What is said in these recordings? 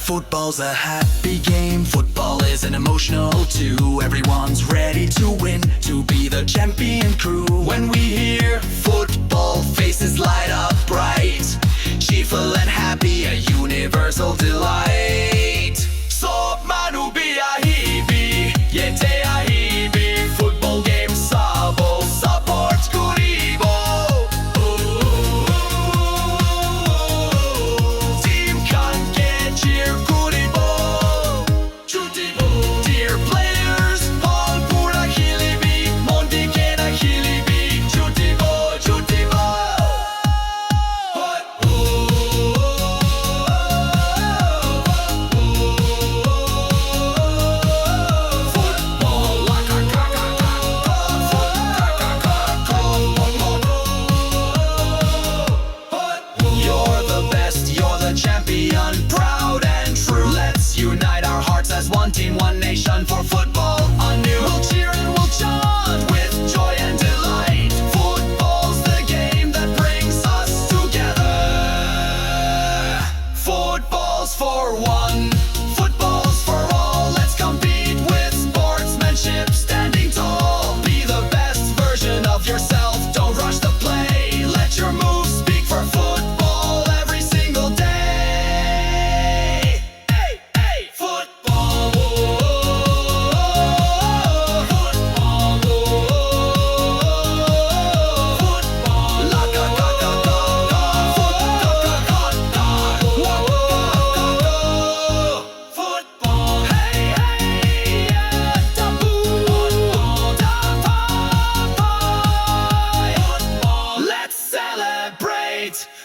Football's a happy game. Football is an emotional too. Everyone's ready to win, to be the champion crew. When we hear football, faces light up bright, cheerful and happy, a universal delight. So manubiyahibi, yeteahibi, football game sabo, support kuribo. Team kan get cheer kuribo. Chutibo, dear players, hall pura hilibi, mondi kena hilibi, chutibo, chutibo. Champion, proud and true. Let's unite our hearts as one team, one nation for football anew. We'll cheer and we'll chant with joy and delight. Football's the game that brings us together. Football's for one, football's for all. Let's compete with sportsmanship, standing tall. Be the best version of yourself, don't rush the play. Let your moves speak for football every single day.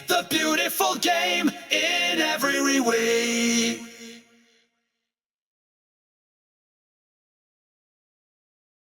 The beautiful game in every way.